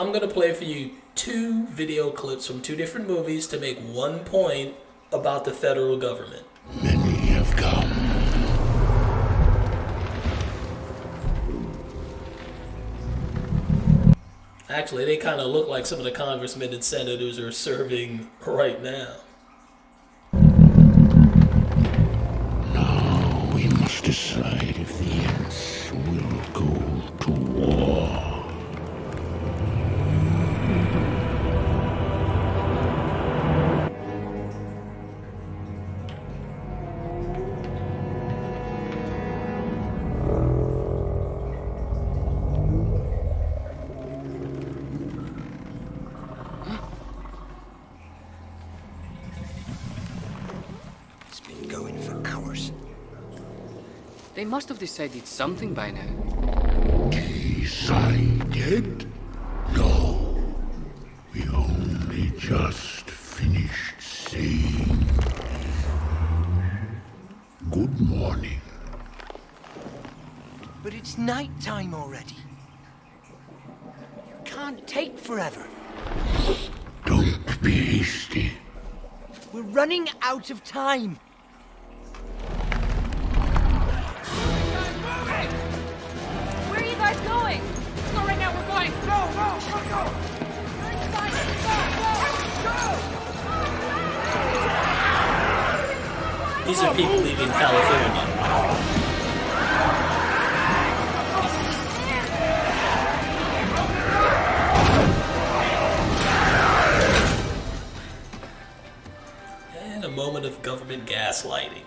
I'm going to play for you two video clips from two different movies to make one point about the federal government. Many have come. Actually, they kind of look like some of the congressmen and senators are serving right now. Now we must decide if the Ents will go to war. It's been going for hours. They must have decided something by now. Decided? No. We only just finished saying good morning. But it's night time already. Can't take forever. Don't be hasty. We're running out of time. Where are you guys going? Let's go right now, we're going. Go! These are people leaving California. And a moment of government gaslighting.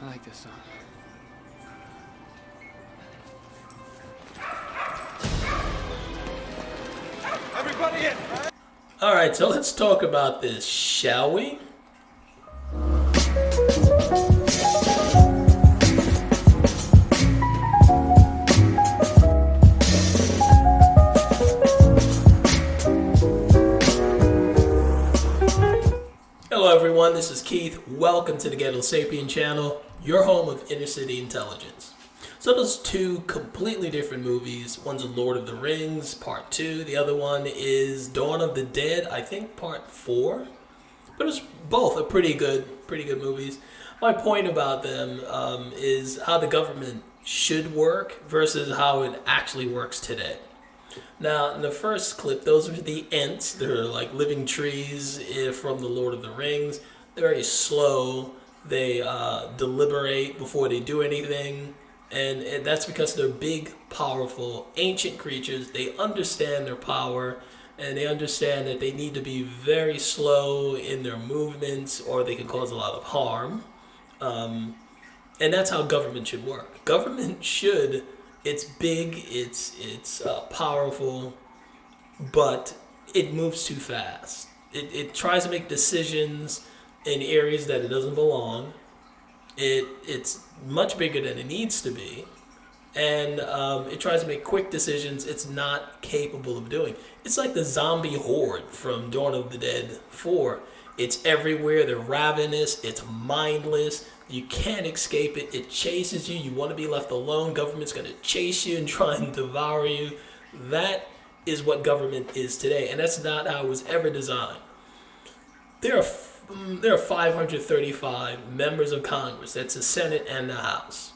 I like this song. Everybody in! Alright, so let's talk about this, shall we? Hello everyone, this is Keith. Welcome to the Ghetto Sapien channel, your home of inner city intelligence. So those two completely different movies. One's Lord of the Rings, Part 2. The other one is Dawn of the Dead, I think Part 4. But it's both are pretty good movies. My point about them is how the government should work versus how it actually works today. Now, in the first clip, those are the Ents. They're like living trees from the Lord of the Rings. They're very slow. They deliberate before they do anything. And that's because they're big, powerful, ancient creatures. They understand their power, and they understand that they need to be very slow in their movements or they can cause a lot of harm. And that's how government should work. Government should, it's big, it's powerful, but it moves too fast. It tries to make decisions in areas that it doesn't belong. It's much bigger than it needs to be, and it tries to make quick decisions it's not capable of doing. It's like the zombie horde from Dawn of the Dead 4. It's everywhere, they're ravenous, it's mindless, you can't escape it, it chases you, you want to be left alone, government's going to chase you and try and devour you. That is what government is today, and that's not how it was ever designed. There are 535 members of Congress. That's the Senate and the House.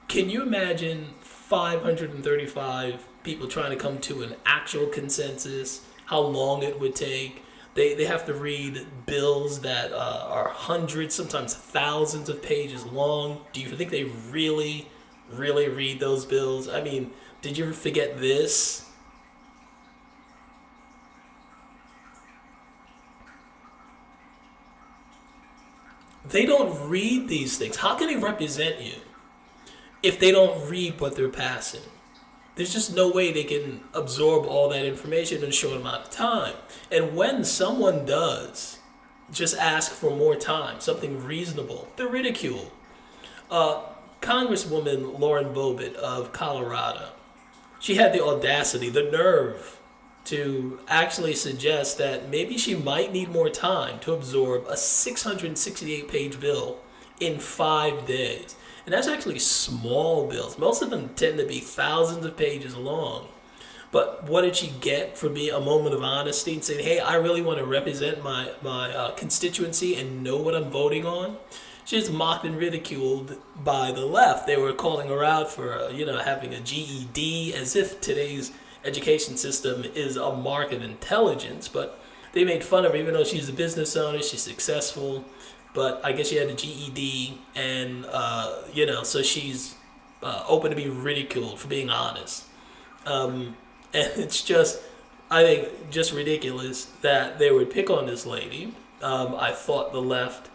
Can you imagine 535 people trying to come to an actual consensus? How long it would take? They have to read bills that are hundreds, sometimes thousands of pages long. Do you think they really read those bills? I mean, did you ever forget this? They don't read these things. How can they represent you if they don't read what they're passing? There's just no way they can absorb all that information in a short amount of time. And when someone does just ask for more time, something reasonable, they're ridiculed. Congresswoman Lauren Boebert of Colorado, she had the audacity, the nerve, to actually suggest that maybe she might need more time to absorb a 668-page bill in 5 days. And that's actually small bills. Most of them tend to be thousands of pages long. But what did she get for being a moment of honesty and saying, hey, I really want to represent my constituency and know what I'm voting on? She was mocked and ridiculed by the left. They were calling her out for, having a GED, as if today's education system is a mark of intelligence. But they made fun of her, even though she's a business owner, she's successful. But I guess she had a GED, and, so she's open to be ridiculed for being honest. And it's just, I think, just ridiculous that they would pick on this lady. I thought the left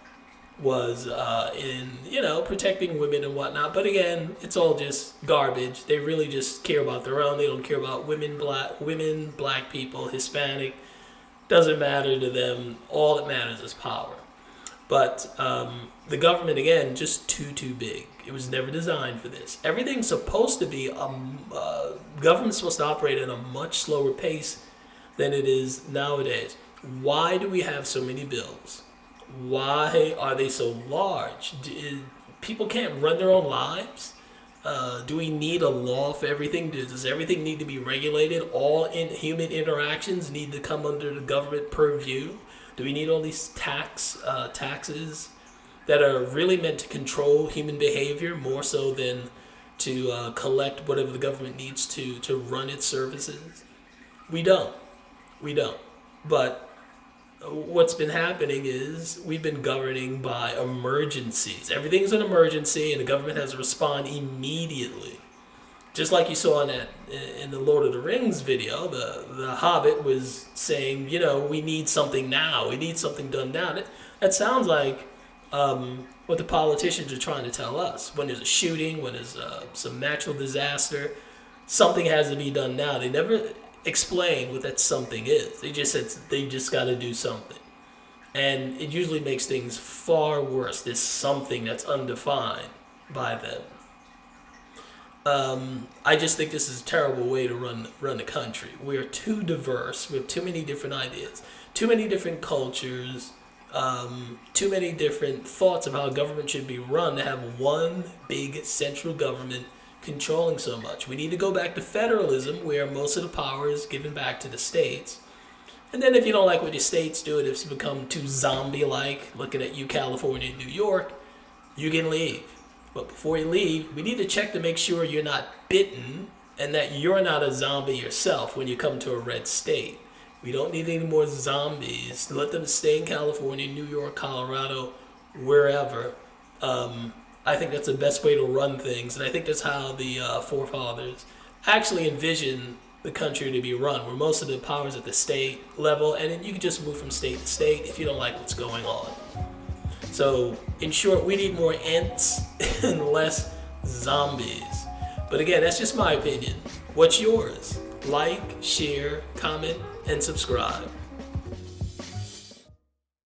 was in, protecting women and whatnot. But again, it's all just garbage. They really just care about their own. They don't care about women, black people, Hispanic. Doesn't matter to them. All that matters is power. But the government, again, just too big. It was never designed for this. Everything's supposed to be, government's supposed to operate at a much slower pace than it is nowadays. Why do we have so many bills? Why are they so large? People can't run their own lives? Do we need a law for everything? Does everything need to be regulated? All human interactions need to come under the government purview? Do we need all these taxes that are really meant to control human behavior more so than to collect whatever the government needs to run its services? We don't. But what's been happening is we've been governing by emergencies. Everything's an emergency, and the government has to respond immediately. Just like you saw in the Lord of the Rings video, the Hobbit was saying, we need something now. We need something done now. That sounds like what the politicians are trying to tell us. When there's a shooting, when there's some natural disaster, something has to be done now. They never explain what that something is. They just said they just got to do something. And it usually makes things far worse. There's something that's undefined by them. I just think this is a terrible way to run the country. We are too diverse. We have too many different ideas, too many different cultures, too many different thoughts of how government should be run to have one big central government controlling so much. We need to go back to federalism, where most of the power is given back to the states. And then if you don't like what your states do, if it's become too zombie-like, looking at you, California and New York, you can leave. But before you leave, we need to check to make sure you're not bitten and that you're not a zombie yourself when you come to a red state. We don't need any more zombies. Let them stay in California, New York, Colorado, wherever. I think that's the best way to run things. And I think that's how the forefathers actually envisioned the country to be run, where most of the power is at the state level. And then you can just move from state to state if you don't like what's going on. So, in short, we need more ants and less zombies. But again, that's just my opinion. What's yours? Like, share, comment, and subscribe.